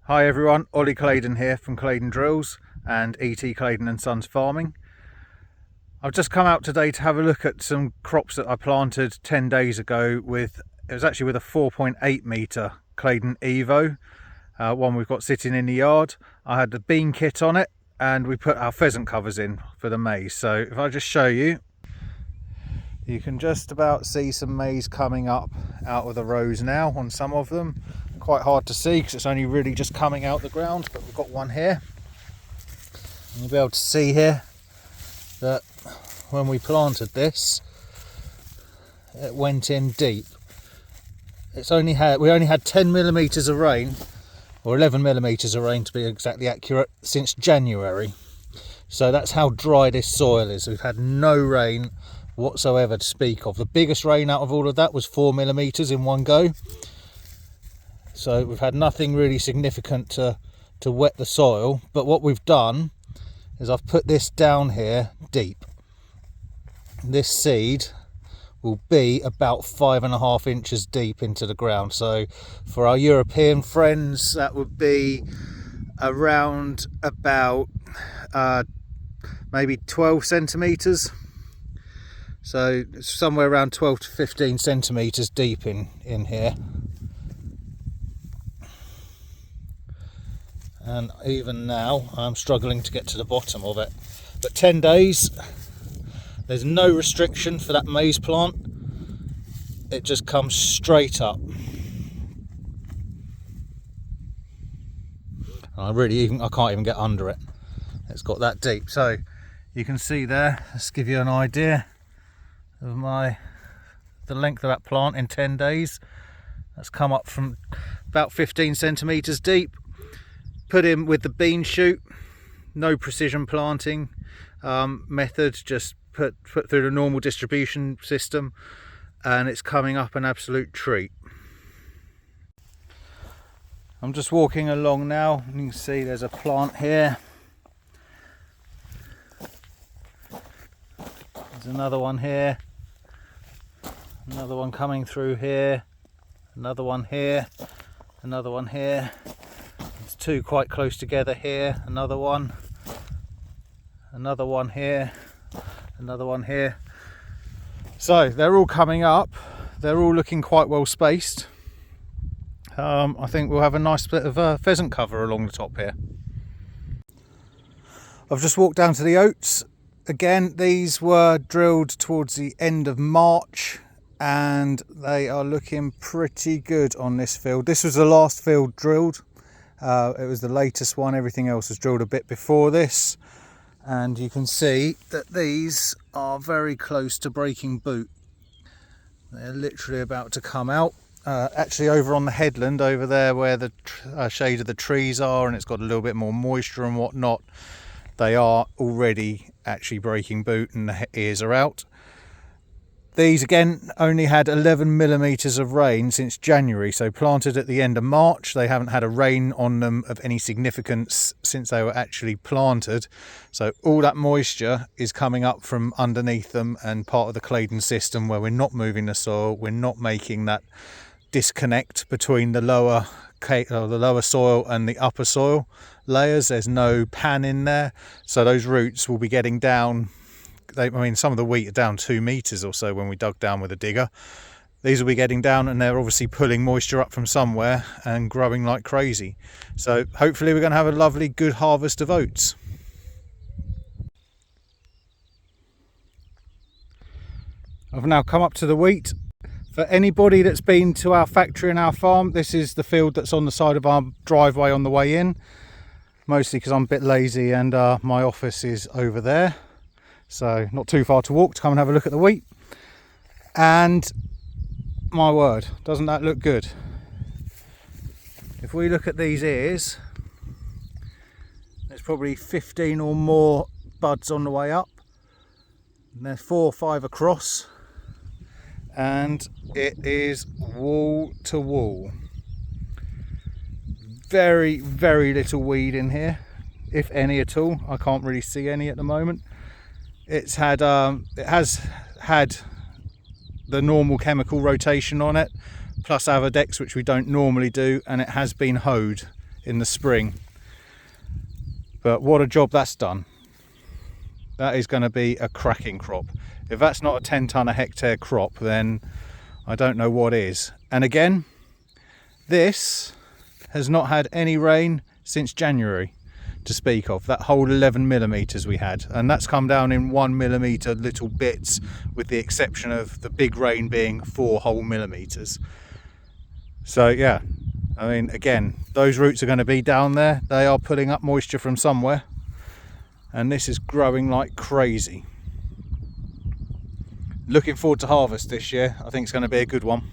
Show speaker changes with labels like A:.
A: Hi everyone, Oli Claydon here from Claydon Drills and E.T. Claydon and Sons Farming. I've just come out today to have a look at some crops that I planted 10 days ago with, it was actually with a 4.8 metre Claydon Evo, one we've got sitting in the yard. I had the bean kit on it and we put our pheasant covers in for the maize. So if I just show you, you can just about see some maize coming up out of the rows now on some of them. Quite hard to see because it's only really just coming out the ground, but we've got one here. And you'll be able to see here that when we planted this, it went in deep. We only had 10 millimeters of rain, or 11 millimeters of rain to be exactly accurate, since January. So that's how dry this soil is. We've had no rain whatsoever to speak of. The biggest rain out of all of that was 4 millimeters in one go. So we've had nothing really significant to wet the soil, but what we've done is I've put this down here deep. This seed will be about 5.5 inches deep into the ground. So for our European friends, that would be around about maybe 12 centimeters. So it's somewhere around 12 to 15 centimeters deep in here. And even now I'm struggling to get to the bottom of it. But 10 days, there's no restriction for that maize plant. It just comes straight up. I can't even get under it. It's got that deep. So you can see there, let's give you an idea of the length of that plant in 10 days. That's come up from about 15 centimeters deep. Put in with the bean shoot, no precision planting method, just put through the normal distribution system, and it's coming up an absolute treat. I'm just walking along now, and you can see there's a plant here. There's another one here, another one coming through here, another one here, another one here. Two quite close together here, another one here, another one here. So they're all coming up, they're all looking quite well spaced. I think we'll have a nice bit of pheasant cover along the top here. I've just walked down to the oats. Again, these were drilled towards the end of March and they are looking pretty good on this field. This was the last field drilled. It was the latest one. Everything else was drilled a bit before this, and you can see that these are very close to breaking boot. They're literally about to come out. Actually over on the headland over there where the shade of the trees are, and it's got a little bit more moisture and whatnot, they are already actually breaking boot and the ears are out. These again only had 11 millimeters of rain since January, so planted at the end of March. They haven't had a rain on them of any significance since they were actually planted. So all that moisture is coming up from underneath them, and part of the Claydon system where we're not moving the soil, we're not making that disconnect between the lower soil and the upper soil layers. There's no pan in there, so those roots will be getting down. Some of the wheat are down 2 meters or so when we dug down with a digger. These will be getting down, and they're obviously pulling moisture up from somewhere and growing like crazy. So hopefully we're going to have a lovely good harvest of oats. I've now come up to the wheat. For anybody that's been to our factory and our farm, this is the field that's on the side of our driveway on the way in. Mostly because I'm a bit lazy and my office is over there. So not too far to walk to come and have a look at the wheat. And my word, doesn't that look good? If we look at these ears, there's probably 15 or more buds on the way up. And there's 4 or 5 across. And it is wall to wall. Very, very little weed in here, if any at all. I can't really see any at the moment. It has had the normal chemical rotation on it, plus Avadex, which we don't normally do, and it has been hoed in the spring. But what a job that's done. That is going to be a cracking crop. If that's not a 10 tonne a hectare crop, then I don't know what is. And again, this has not had any rain since January to speak of. That whole 11 millimetres we had, and that's come down in 1 millimetre little bits, with the exception of the big rain being 4 whole millimetres. So yeah, I mean, again, those roots are going to be down there. They are pulling up moisture from somewhere, and this is growing like crazy. Looking forward to harvest this year. I think it's going to be a good one.